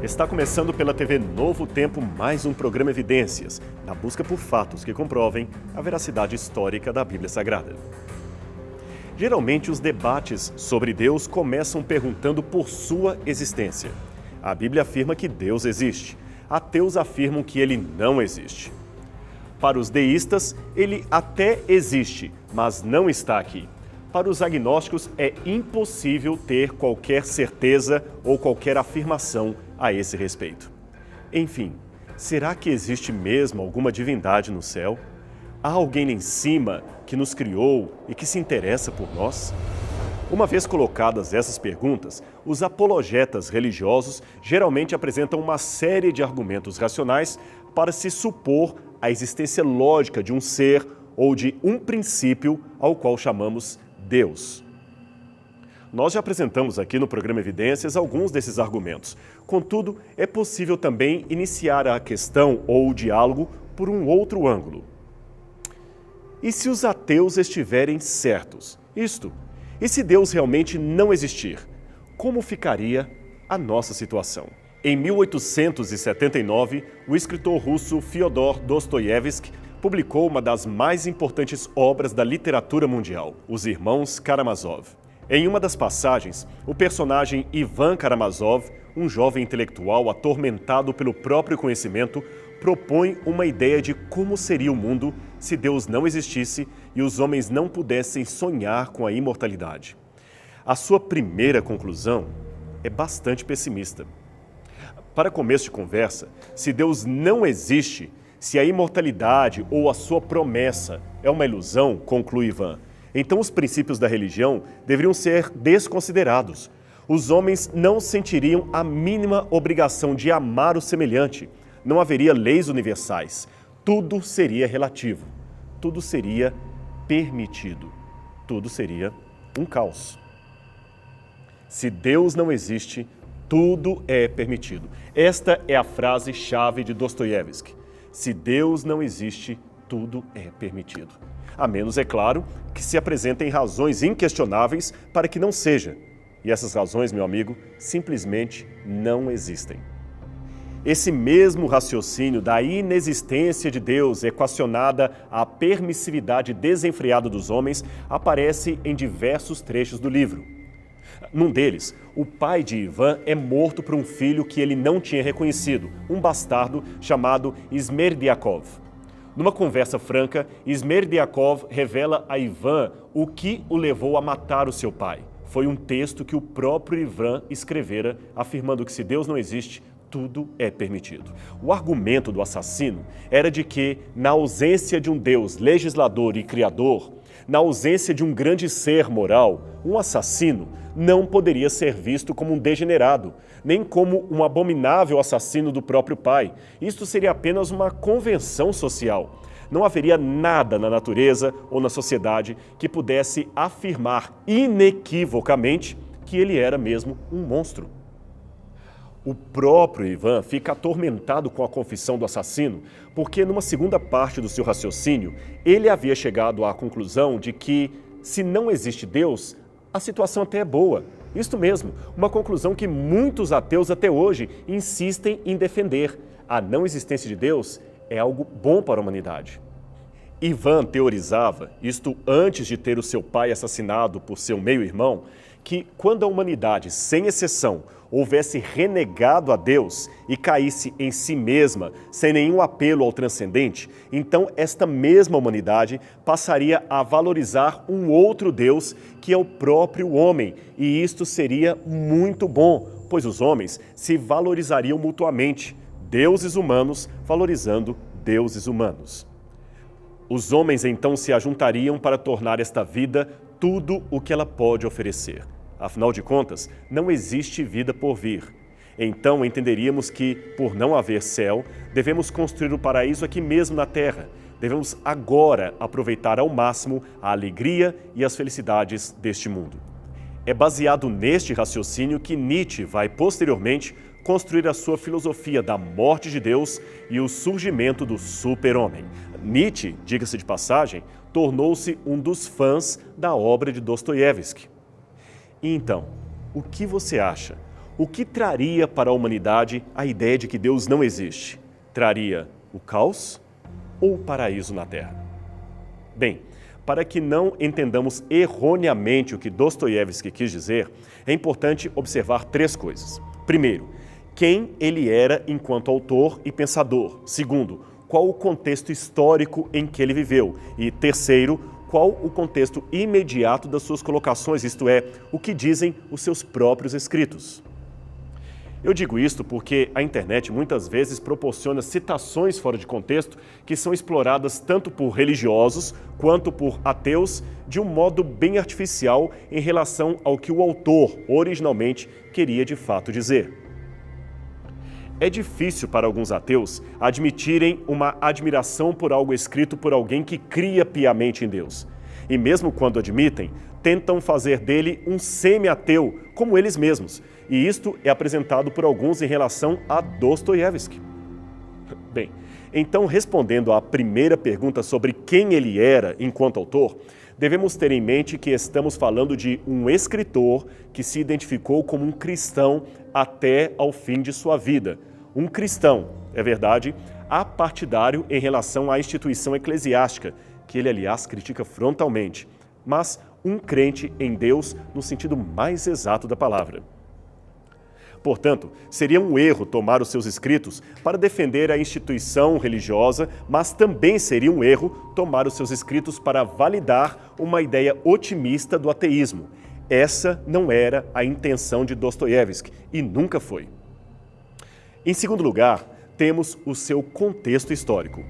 Está começando pela TV Novo Tempo mais um programa Evidências, na busca por fatos que comprovem a veracidade histórica da Bíblia Sagrada. Geralmente os debates sobre Deus começam perguntando por sua existência. A Bíblia afirma que Deus existe. Ateus afirmam que ele não existe. Para os deístas, ele até existe, mas não está aqui. Para os agnósticos, é impossível ter qualquer certeza ou qualquer afirmação a esse respeito. Enfim, será que existe mesmo alguma divindade no céu? Há alguém lá em cima que nos criou e que se interessa por nós? Uma vez colocadas essas perguntas, os apologetas religiosos geralmente apresentam uma série de argumentos racionais para se supor a existência lógica de um ser ou de um princípio ao qual chamamos Deus. Nós já apresentamos aqui no programa Evidências alguns desses argumentos. Contudo, é possível também iniciar a questão ou o diálogo por um outro ângulo. E se os ateus estiverem certos? E se Deus realmente não existir? Como ficaria a nossa situação? Em 1879, o escritor russo Fyodor Dostoiévski publicou uma das mais importantes obras da literatura mundial, Os Irmãos Karamazov. Em uma das passagens, o personagem Ivan Karamazov, um jovem intelectual atormentado pelo próprio conhecimento, propõe uma ideia de como seria o mundo se Deus não existisse e os homens não pudessem sonhar com a imortalidade. A sua primeira conclusão é bastante pessimista. Para começo de conversa, se Deus não existe, se a imortalidade ou a sua promessa é uma ilusão, conclui Ivan, então os princípios da religião deveriam ser desconsiderados. Os homens não sentiriam a mínima obrigação de amar o semelhante. Não haveria leis universais. Tudo seria relativo. Tudo seria permitido. Tudo seria um caos. Se Deus não existe, tudo é permitido. Esta é a frase-chave de Dostoiévski. Se Deus não existe, tudo é permitido. A menos, é claro, que se apresentem razões inquestionáveis para que não seja. E essas razões, meu amigo, simplesmente não existem. Esse mesmo raciocínio da inexistência de Deus equacionada à permissividade desenfreada dos homens aparece em diversos trechos do livro. Num deles, o pai de Ivan é morto por um filho que ele não tinha reconhecido, um bastardo chamado Smerdyakov. Numa conversa franca, Smerdyakov revela a Ivan o que o levou a matar o seu pai. Foi um texto que o próprio Ivan escrevera, afirmando que se Deus não existe, tudo é permitido. O argumento do assassino era de que, na ausência de um Deus legislador e criador, na ausência de um grande ser moral, um assassino não poderia ser visto como um degenerado, nem como um abominável assassino do próprio pai. Isto seria apenas uma convenção social. Não haveria nada na natureza ou na sociedade que pudesse afirmar inequivocamente que ele era mesmo um monstro. O próprio Ivan fica atormentado com a confissão do assassino, porque numa segunda parte do seu raciocínio, ele havia chegado à conclusão de que, se não existe Deus, a situação até é boa. Isto mesmo, uma conclusão que muitos ateus até hoje insistem em defender. A não existência de Deus é algo bom para a humanidade. Ivan teorizava, isto antes de ter o seu pai assassinado por seu meio-irmão, que quando a humanidade, sem exceção, houvesse renegado a Deus e caísse em si mesma, sem nenhum apelo ao transcendente, então esta mesma humanidade passaria a valorizar um outro Deus, que é o próprio homem, e isto seria muito bom, pois os homens se valorizariam mutuamente, deuses humanos valorizando deuses humanos. Os homens então se ajuntariam para tornar esta vida tudo o que ela pode oferecer. Afinal de contas, não existe vida por vir. Então entenderíamos que, por não haver céu, devemos construir o paraíso aqui mesmo na terra. Devemos agora aproveitar ao máximo a alegria e as felicidades deste mundo. É baseado neste raciocínio que Nietzsche vai, posteriormente, construir a sua filosofia da morte de Deus e o surgimento do super-homem. Nietzsche, diga-se de passagem, tornou-se um dos fãs da obra de Dostoiévski. E então, o que você acha? o que traria para a humanidade a ideia de que Deus não existe? Traria o caos ou o paraíso na Terra? Bem, para que não entendamos erroneamente o que Dostoiévski quis dizer, é importante observar 3 coisas. Primeiro, quem ele era enquanto autor e pensador. Segundo, qual o contexto histórico em que ele viveu. E terceiro, qual o contexto imediato das suas colocações, isto é, o que dizem os seus próprios escritos. Eu digo isto porque a internet muitas vezes proporciona citações fora de contexto que são exploradas tanto por religiosos quanto por ateus de um modo bem artificial em relação ao que o autor originalmente queria de fato dizer. É difícil para alguns ateus admitirem uma admiração por algo escrito por alguém que cria piamente em Deus. E mesmo quando admitem, tentam fazer dele um semi-ateu, como eles mesmos. E isto é apresentado por alguns em relação a Dostoiévski. Bem, então respondendo à primeira pergunta sobre quem ele era enquanto autor, devemos ter em mente que estamos falando de um escritor que se identificou como um cristão até ao fim de sua vida. Um cristão, é verdade, apartidário em relação à instituição eclesiástica, que ele, aliás, critica frontalmente, mas um crente em Deus no sentido mais exato da palavra. Portanto, seria um erro tomar os seus escritos para defender a instituição religiosa, mas também seria um erro tomar os seus escritos para validar uma ideia otimista do ateísmo. Essa não era a intenção de Dostoiévski e nunca foi. Em segundo lugar, temos o seu contexto histórico.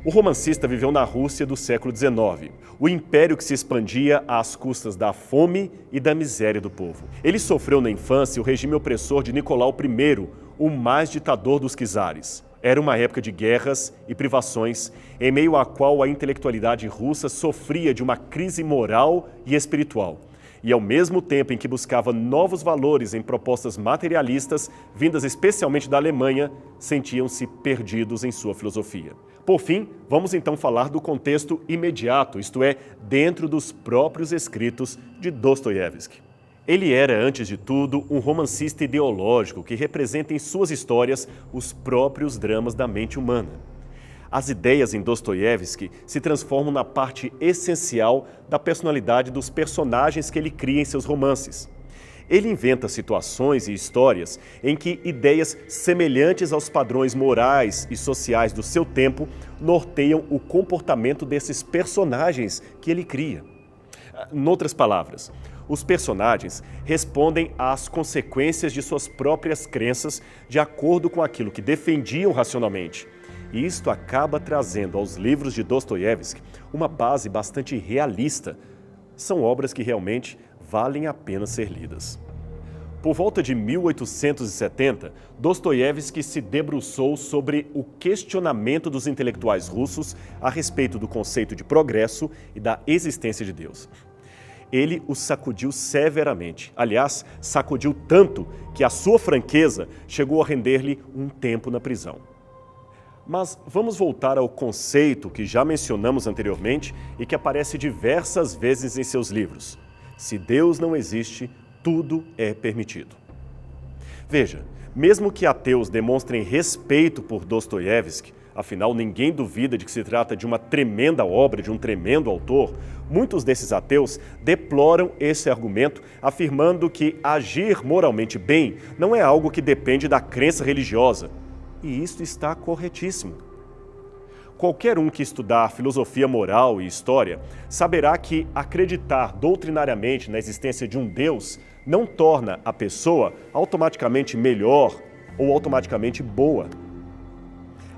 O romancista viveu na Rússia do século XIX, o império que se expandia às custas da fome e da miséria do povo. Ele sofreu na infância o regime opressor de Nicolau I, o mais ditador dos czares. Era uma época de guerras e privações, em meio à qual a intelectualidade russa sofria de uma crise moral e espiritual. E ao mesmo tempo em que buscava novos valores em propostas materialistas, vindas especialmente da Alemanha, sentiam-se perdidos em sua filosofia. Por fim, vamos então falar do contexto imediato, isto é, dentro dos próprios escritos de Dostoiévski. Ele era, antes de tudo, um romancista ideológico que representa em suas histórias os próprios dramas da mente humana. As ideias em Dostoiévski se transformam na parte essencial da personalidade dos personagens que ele cria em seus romances. Ele inventa situações e histórias em que ideias semelhantes aos padrões morais e sociais do seu tempo norteiam o comportamento desses personagens que ele cria. Noutras palavras, os personagens respondem às consequências de suas próprias crenças de acordo com aquilo que defendiam racionalmente. E isto acaba trazendo aos livros de Dostoiévski uma base bastante realista. São obras que realmente valem a pena ser lidas. Por volta de 1870, Dostoiévski se debruçou sobre o questionamento dos intelectuais russos a respeito do conceito de progresso e da existência de Deus. Ele os sacudiu severamente. Aliás, sacudiu tanto que a sua franqueza chegou a render-lhe um tempo na prisão. Mas vamos voltar ao conceito que já mencionamos anteriormente e que aparece diversas vezes em seus livros. Se Deus não existe, tudo é permitido. Veja, mesmo que ateus demonstrem respeito por Dostoiévski, afinal ninguém duvida de que se trata de uma tremenda obra, de um tremendo autor, muitos desses ateus deploram esse argumento, afirmando que agir moralmente bem não é algo que depende da crença religiosa. E isto está corretíssimo. Qualquer um que estudar filosofia moral e história saberá que acreditar doutrinariamente na existência de um Deus não torna a pessoa automaticamente melhor ou automaticamente boa.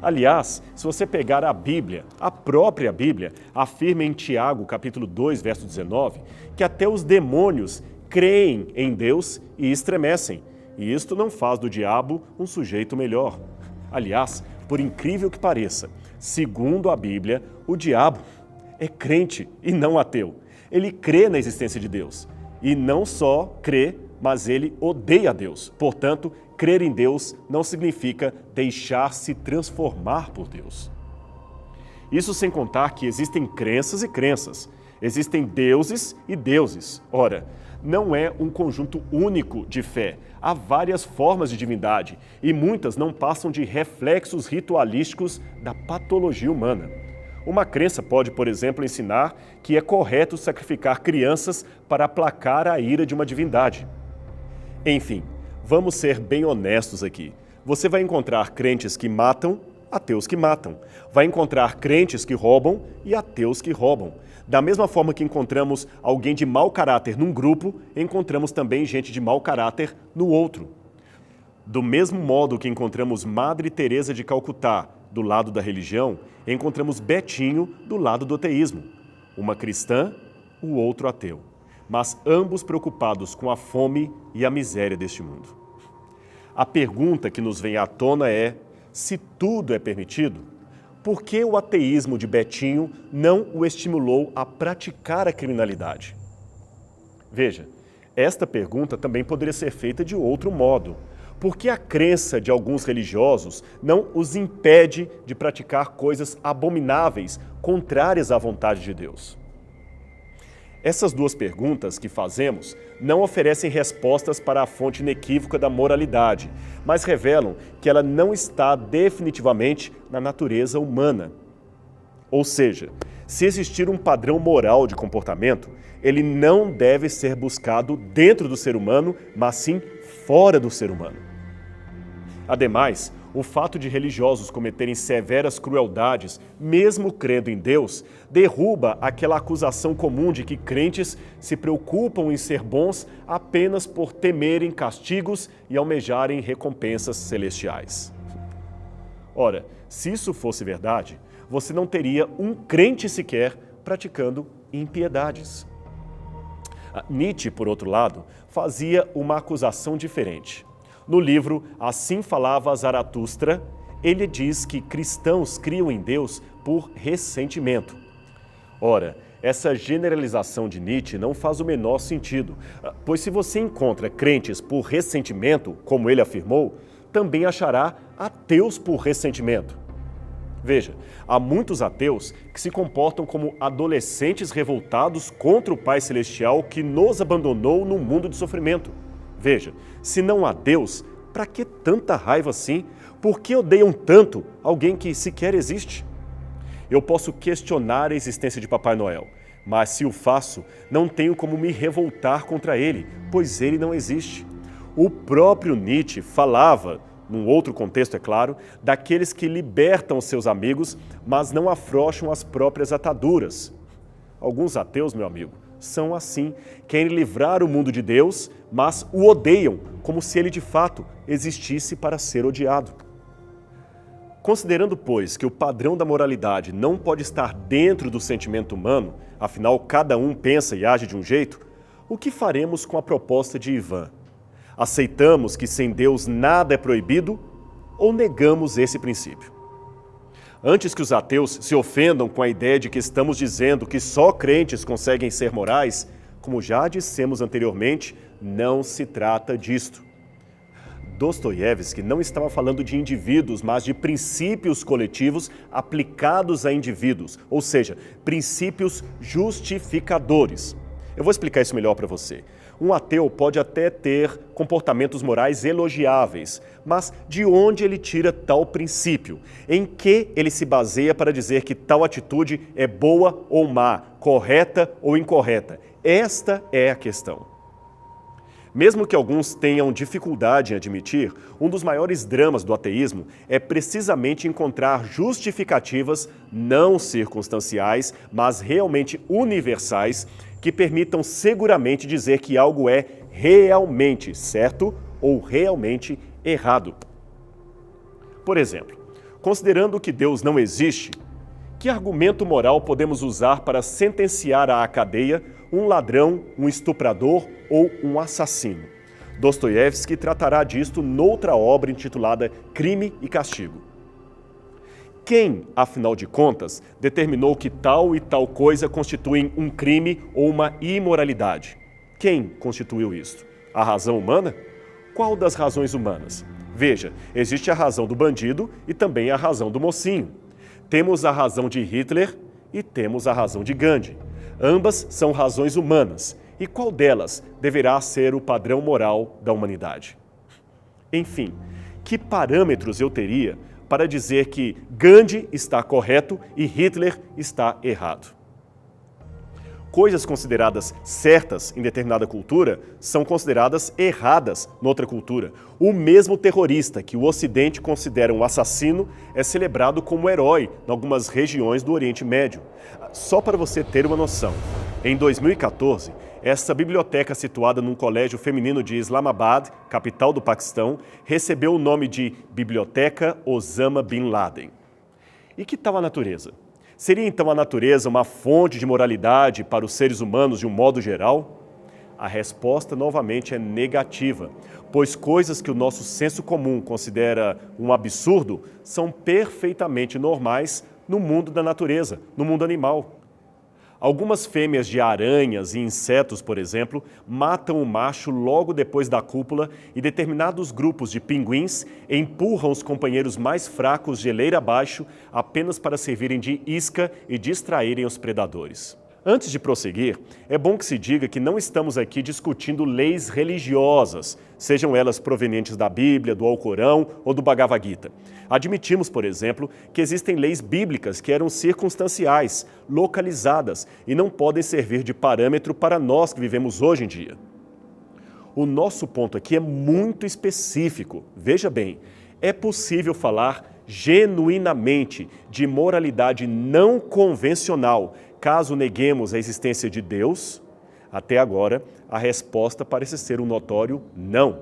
Aliás, se você pegar a Bíblia, a própria Bíblia afirma em Tiago, capítulo 2, verso 19, que até os demônios creem em Deus e estremecem. E isto não faz do diabo um sujeito melhor. Aliás, por incrível que pareça, segundo a Bíblia, o diabo é crente e não ateu. Ele crê na existência de Deus. E não só crê, mas ele odeia Deus. Portanto, crer em Deus não significa deixar-se transformar por Deus. Isso sem contar que existem crenças e crenças. Existem deuses e deuses. Ora, não é um conjunto único de fé. Há várias formas de divindade e muitas não passam de reflexos ritualísticos da patologia humana. Uma crença pode, por exemplo, ensinar que é correto sacrificar crianças para aplacar a ira de uma divindade. Enfim, vamos ser bem honestos aqui. Você vai encontrar crentes que matam, ateus que matam. Vai encontrar crentes que roubam e ateus que roubam. Da mesma forma que encontramos alguém de mau caráter num grupo, encontramos também gente de mau caráter no outro. Do mesmo modo que encontramos Madre Teresa de Calcutá do lado da religião, encontramos Betinho do lado do ateísmo. Uma cristã, o outro ateu. Mas ambos preocupados com a fome e a miséria deste mundo. A pergunta que nos vem à tona é: se tudo é permitido, por que o ateísmo de Betinho não o estimulou a praticar a criminalidade? Veja, esta pergunta também poderia ser feita de outro modo. Por que a crença de alguns religiosos não os impede de praticar coisas abomináveis, contrárias à vontade de Deus? Essas duas perguntas que fazemos não oferecem respostas para a fonte inequívoca da moralidade, mas revelam que ela não está definitivamente na natureza humana. Ou seja, se existir um padrão moral de comportamento, ele não deve ser buscado dentro do ser humano, mas sim fora do ser humano. Ademais, o fato de religiosos cometerem severas crueldades, mesmo crendo em Deus, derruba aquela acusação comum de que crentes se preocupam em ser bons apenas por temerem castigos e almejarem recompensas celestiais. Ora, se isso fosse verdade, você não teria um crente sequer praticando impiedades. Nietzsche, por outro lado, fazia uma acusação diferente. No livro Assim Falava Zaratustra, ele diz que cristãos criam em Deus por ressentimento. Ora, essa generalização de Nietzsche não faz o menor sentido, pois se você encontra crentes por ressentimento, como ele afirmou, também achará ateus por ressentimento. Veja, há muitos ateus que se comportam como adolescentes revoltados contra o Pai Celestial que nos abandonou num mundo de sofrimento. Veja, se não há Deus, para que tanta raiva assim? Por que odeiam tanto alguém que sequer existe? Eu posso questionar a existência de Papai Noel, mas se o faço, não tenho como me revoltar contra ele, pois ele não existe. O próprio Nietzsche falava, num outro contexto é claro, daqueles que libertam seus amigos, mas não afrouxam as próprias ataduras. Alguns ateus, meu amigo, são assim, querem livrar o mundo de Deus, mas o odeiam, como se ele de fato existisse para ser odiado. Considerando, pois, que o padrão da moralidade não pode estar dentro do sentimento humano, afinal cada um pensa e age de um jeito, o que faremos com a proposta de Ivan? Aceitamos que sem Deus nada é proibido ou negamos esse princípio? Antes que os ateus se ofendam com a ideia de que estamos dizendo que só crentes conseguem ser morais, como já dissemos anteriormente, não se trata disto. Dostoiévski não estava falando de indivíduos, mas de princípios coletivos aplicados a indivíduos, ou seja, princípios justificadores. Eu vou explicar isso melhor para você. Um ateu pode até ter comportamentos morais elogiáveis, mas de onde ele tira tal princípio? Em que ele se baseia para dizer que tal atitude é boa ou má, correta ou incorreta? Esta é a questão. Mesmo que alguns tenham dificuldade em admitir, um dos maiores dramas do ateísmo é precisamente encontrar justificativas não circunstanciais, mas realmente universais, que permitam seguramente dizer que algo é realmente certo ou realmente errado. Por exemplo, considerando que Deus não existe, que argumento moral podemos usar para sentenciar à cadeia um ladrão, um estuprador ou um assassino? Dostoiévski tratará disto noutra obra intitulada Crime e Castigo. Quem, afinal de contas, determinou que tal e tal coisa constituem um crime ou uma imoralidade? Quem constituiu isto? A razão humana? Qual das razões humanas? Veja, existe a razão do bandido e também a razão do mocinho. Temos a razão de Hitler e temos a razão de Gandhi. Ambas são razões humanas. E qual delas deverá ser o padrão moral da humanidade? Enfim, que parâmetros eu teria para dizer que Gandhi está correto e Hitler está errado? Coisas consideradas certas em determinada cultura são consideradas erradas noutra cultura. O mesmo terrorista que o Ocidente considera um assassino é celebrado como herói em algumas regiões do Oriente Médio. Só para você ter uma noção, em 2014, essa biblioteca situada num colégio feminino de Islamabad, capital do Paquistão, recebeu o nome de Biblioteca Osama Bin Laden. E que tal a natureza? Seria então a natureza uma fonte de moralidade para os seres humanos de um modo geral? A resposta novamente é negativa, pois coisas que o nosso senso comum considera um absurdo são perfeitamente normais no mundo da natureza, no mundo animal. Algumas fêmeas de aranhas e insetos, por exemplo, matam o macho logo depois da cópula e determinados grupos de pinguins empurram os companheiros mais fracos geleira abaixo apenas para servirem de isca e distraírem os predadores. Antes de prosseguir, é bom que se diga que não estamos aqui discutindo leis religiosas, sejam elas provenientes da Bíblia, do Alcorão ou do Bhagavad Gita. Admitimos, por exemplo, que existem leis bíblicas que eram circunstanciais, localizadas e não podem servir de parâmetro para nós que vivemos hoje em dia. O nosso ponto aqui é muito específico. Veja bem, é possível falar genuinamente de moralidade não convencional caso neguemos a existência de Deus? Até agora, a resposta parece ser um notório não.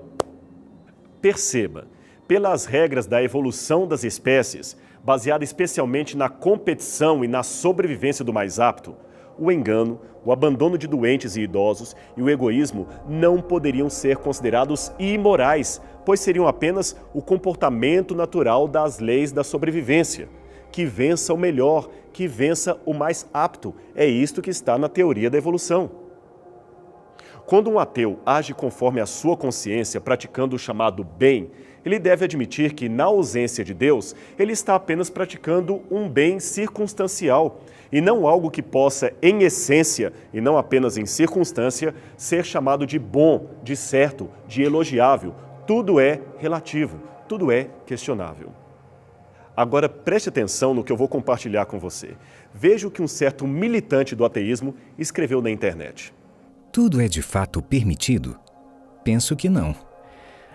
Perceba, pelas regras da evolução das espécies, baseada especialmente na competição e na sobrevivência do mais apto, o engano, o abandono de doentes e idosos e o egoísmo não poderiam ser considerados imorais, pois seriam apenas o comportamento natural das leis da sobrevivência. Que vença o melhor, que vença o mais apto. É isto que está na teoria da evolução. Quando um ateu age conforme a sua consciência, praticando o chamado bem, ele deve admitir que, na ausência de Deus, ele está apenas praticando um bem circunstancial, e não algo que possa, em essência, e não apenas em circunstância, ser chamado de bom, de certo, de elogiável. Tudo é relativo, tudo é questionável. Agora preste atenção no que eu vou compartilhar com você. Veja o que um certo militante do ateísmo escreveu na internet. Tudo é de fato permitido? Penso que não.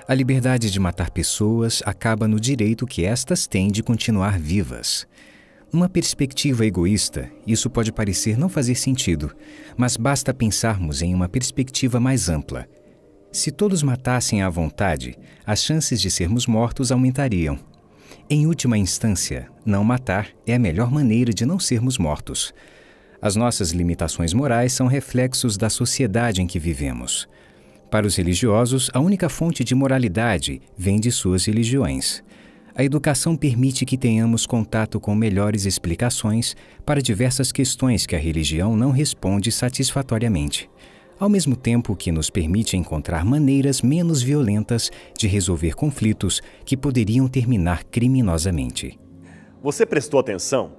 A liberdade de matar pessoas acaba no direito que estas têm de continuar vivas. Numa perspectiva egoísta, isso pode parecer não fazer sentido, mas basta pensarmos em uma perspectiva mais ampla. Se todos matassem à vontade, as chances de sermos mortos aumentariam. Em última instância, não matar é a melhor maneira de não sermos mortos. As nossas limitações morais são reflexos da sociedade em que vivemos. Para os religiosos, a única fonte de moralidade vem de suas religiões. A educação permite que tenhamos contato com melhores explicações para diversas questões que a religião não responde satisfatoriamente, ao mesmo tempo que nos permite encontrar maneiras menos violentas de resolver conflitos que poderiam terminar criminosamente. Você prestou atenção?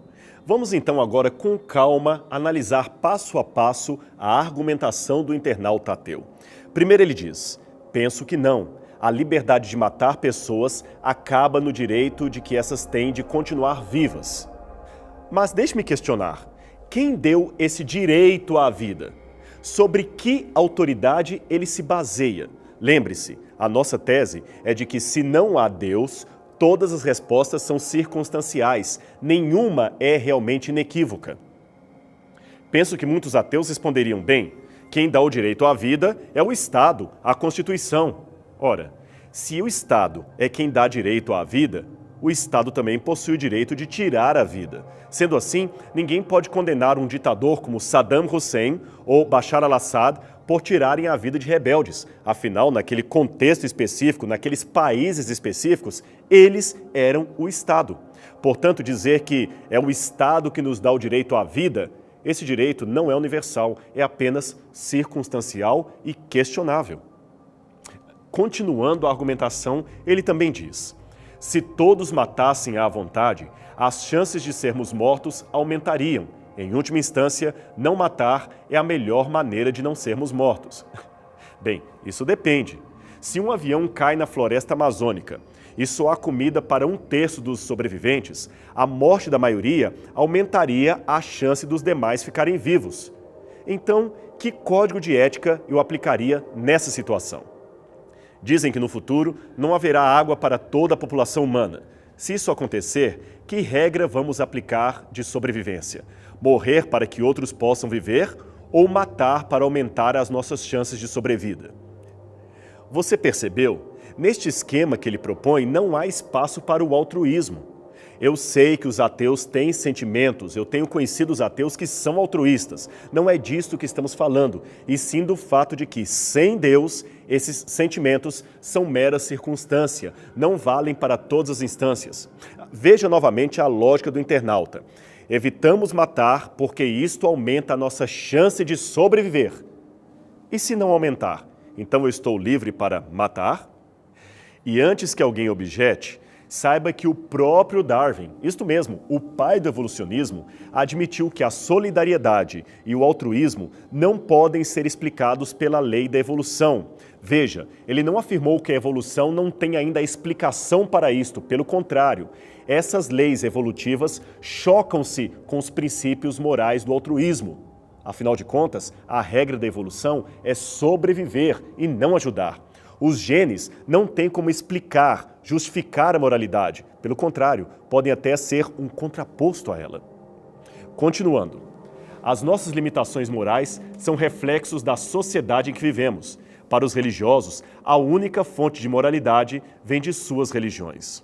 Vamos então agora com calma analisar passo a passo a argumentação do internauta ateu. Primeiro ele diz, penso que não. A liberdade de matar pessoas acaba no direito de que essas têm de continuar vivas. Mas deixe-me questionar, quem deu esse direito à vida? Sobre que autoridade ele se baseia? Lembre-se, a nossa tese é de que se não há Deus, todas as respostas são circunstanciais, nenhuma é realmente inequívoca. Penso que muitos ateus responderiam bem, quem dá o direito à vida é o Estado, a Constituição. Ora, se o Estado é quem dá direito à vida, o Estado também possui o direito de tirar a vida. Sendo assim, ninguém pode condenar um ditador como Saddam Hussein ou Bashar al-Assad por tirarem a vida de rebeldes. Afinal, naquele contexto específico, naqueles países específicos, eles eram o Estado. Portanto, dizer que é o Estado que nos dá o direito à vida, esse direito não é universal, é apenas circunstancial e questionável. Continuando a argumentação, ele também diz, se todos matassem à vontade, as chances de sermos mortos aumentariam. Em última instância, não matar é a melhor maneira de não sermos mortos. Bem, isso depende. Se um avião cai na floresta amazônica e só há comida para 1/3 dos sobreviventes, a morte da maioria aumentaria a chance dos demais ficarem vivos. Então, que código de ética eu aplicaria nessa situação? Dizem que no futuro não haverá água para toda a população humana. Se isso acontecer, que regra vamos aplicar de sobrevivência? Morrer para que outros possam viver ou matar para aumentar as nossas chances de sobrevida? Você percebeu? Neste esquema que ele propõe, não há espaço para o altruísmo. Eu sei que os ateus têm sentimentos, eu tenho conhecido os ateus que são altruístas. Não é disto que estamos falando, e sim do fato de que, sem Deus, esses sentimentos são mera circunstância, não valem para todas as instâncias. Veja novamente a lógica do internauta. Evitamos matar porque isto aumenta a nossa chance de sobreviver. E se não aumentar, então eu estou livre para matar? E antes que alguém objete, saiba que o próprio Darwin, isto mesmo, o pai do evolucionismo, admitiu que a solidariedade e o altruísmo não podem ser explicados pela lei da evolução. Veja, ele não afirmou que a evolução não tem ainda explicação para isto, pelo contrário, essas leis evolutivas chocam-se com os princípios morais do altruísmo. Afinal de contas, a regra da evolução é sobreviver e não ajudar. Os genes não têm como explicar, justificar a moralidade. Pelo contrário, podem até ser um contraposto a ela. Continuando, as nossas limitações morais são reflexos da sociedade em que vivemos. Para os religiosos, a única fonte de moralidade vem de suas religiões.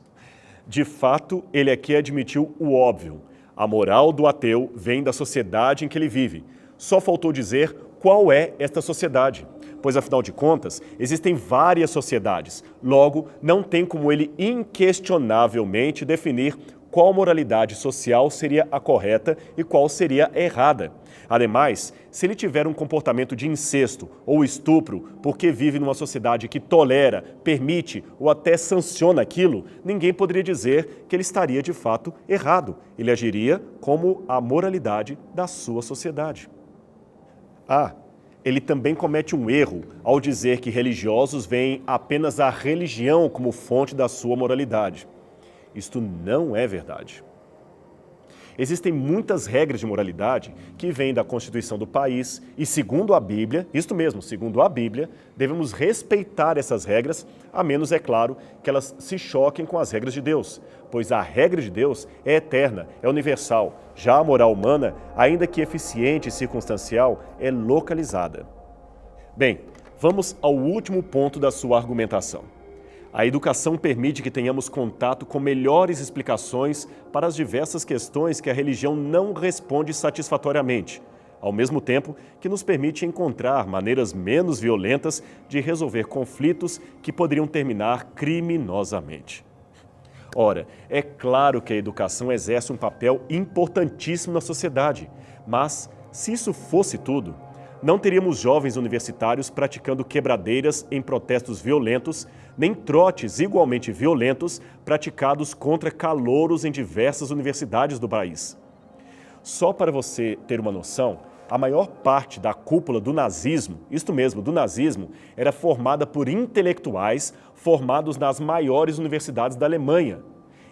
De fato, ele aqui admitiu o óbvio. A moral do ateu vem da sociedade em que ele vive. Só faltou dizer qual é esta sociedade. Pois, afinal de contas, existem várias sociedades. Logo, não tem como ele inquestionavelmente definir qual moralidade social seria a correta e qual seria a errada. Ademais, se ele tiver um comportamento de incesto ou estupro porque vive numa sociedade que tolera, permite ou até sanciona aquilo, ninguém poderia dizer que ele estaria de fato errado. Ele agiria como a moralidade da sua sociedade. Ele também comete um erro ao dizer que religiosos veem apenas a religião como fonte da sua moralidade. Isto não é verdade. Existem muitas regras de moralidade que vêm da Constituição do país e, segundo a Bíblia, isto mesmo, segundo a Bíblia, devemos respeitar essas regras, a menos, é claro, que elas se choquem com as regras de Deus, pois a regra de Deus é eterna, é universal. Já a moral humana, ainda que eficiente e circunstancial, é localizada. Bem, vamos ao último ponto da sua argumentação. A educação permite que tenhamos contato com melhores explicações para as diversas questões que a religião não responde satisfatoriamente, ao mesmo tempo que nos permite encontrar maneiras menos violentas de resolver conflitos que poderiam terminar criminosamente. Ora, é claro que a educação exerce um papel importantíssimo na sociedade, mas, se isso fosse tudo, não teríamos jovens universitários praticando quebradeiras em protestos violentos, nem trotes igualmente violentos praticados contra calouros em diversas universidades do país. Só para você ter uma noção, a maior parte da cúpula do nazismo, isto mesmo, do nazismo, era formada por intelectuais formados nas maiores universidades da Alemanha.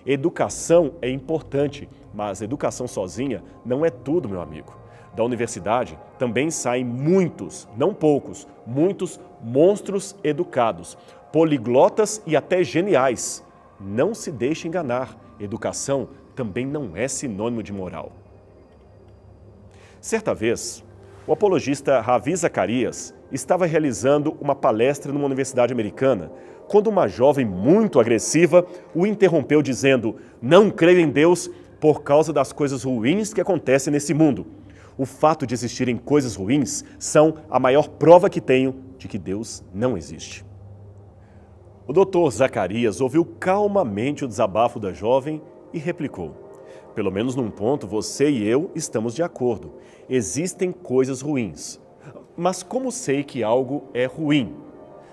Educação é importante, mas educação sozinha não é tudo, meu amigo. Da universidade também saem muitos, não poucos, muitos monstros educados, poliglotas e até geniais. Não se deixe enganar, educação também não é sinônimo de moral. Certa vez, o apologista Ravi Zacarias estava realizando uma palestra numa universidade americana, quando uma jovem muito agressiva o interrompeu dizendo: "Não creio em Deus por causa das coisas ruins que acontecem nesse mundo. O fato de existirem coisas ruins são a maior prova que tenho de que Deus não existe." O Dr. Zacarias ouviu calmamente o desabafo da jovem e replicou: "Pelo menos num ponto você e eu estamos de acordo. Existem coisas ruins. Mas como sei que algo é ruim?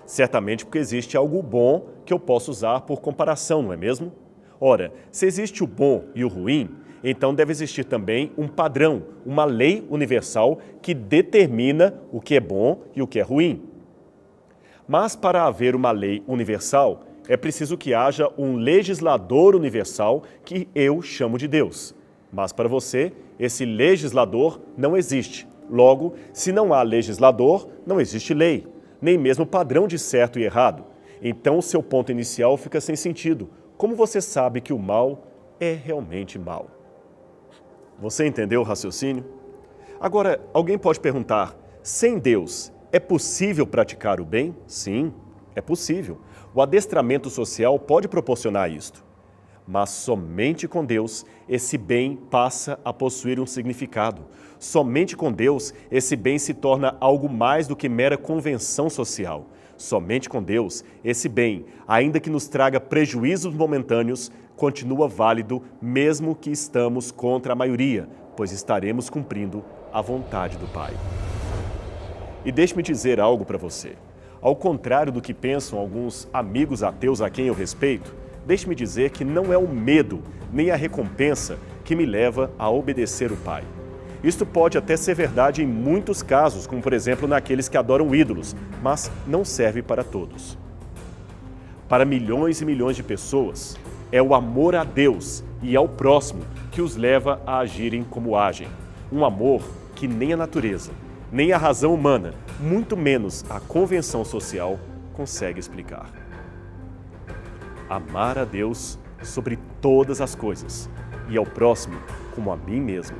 Certamente porque existe algo bom que eu posso usar por comparação, não é mesmo? Ora, se existe o bom e o ruim, então deve existir também um padrão, uma lei universal que determina o que é bom e o que é ruim. Mas para haver uma lei universal, é preciso que haja um legislador universal que eu chamo de Deus. Mas para você, esse legislador não existe. Logo, se não há legislador, não existe lei, nem mesmo padrão de certo e errado. Então, o seu ponto inicial fica sem sentido. Como você sabe que o mal é realmente mal? Você entendeu o raciocínio? Agora, alguém pode perguntar, sem Deus, é possível praticar o bem? Sim, é possível. O adestramento social pode proporcionar isto. Mas somente com Deus, esse bem passa a possuir um significado. Somente com Deus, esse bem se torna algo mais do que mera convenção social. Somente com Deus, esse bem, ainda que nos traga prejuízos momentâneos, continua válido mesmo que estamos contra a maioria, pois estaremos cumprindo a vontade do Pai. E deixe-me dizer algo para você. Ao contrário do que pensam alguns amigos ateus a quem eu respeito, deixe-me dizer que não é o medo nem a recompensa que me leva a obedecer o Pai. Isto pode até ser verdade em muitos casos, como por exemplo naqueles que adoram ídolos, mas não serve para todos. Para milhões e milhões de pessoas, é o amor a Deus e ao próximo que os leva a agirem como agem. Um amor que nem a natureza, nem a razão humana, muito menos a convenção social, consegue explicar. Amar a Deus sobre todas as coisas e ao próximo como a mim mesmo,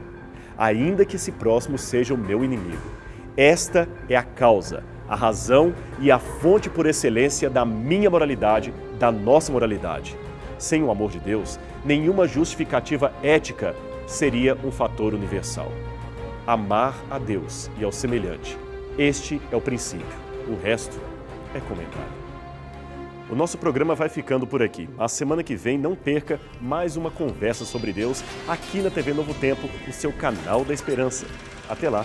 ainda que esse próximo seja o meu inimigo. Esta é a causa, a razão e a fonte por excelência da minha moralidade, da nossa moralidade. Sem o amor de Deus, nenhuma justificativa ética seria um fator universal. Amar a Deus e ao semelhante. Este é o princípio. O resto é comentário. O nosso programa vai ficando por aqui. A semana que vem não perca mais uma conversa sobre Deus aqui na TV Novo Tempo, o seu canal da esperança. Até lá!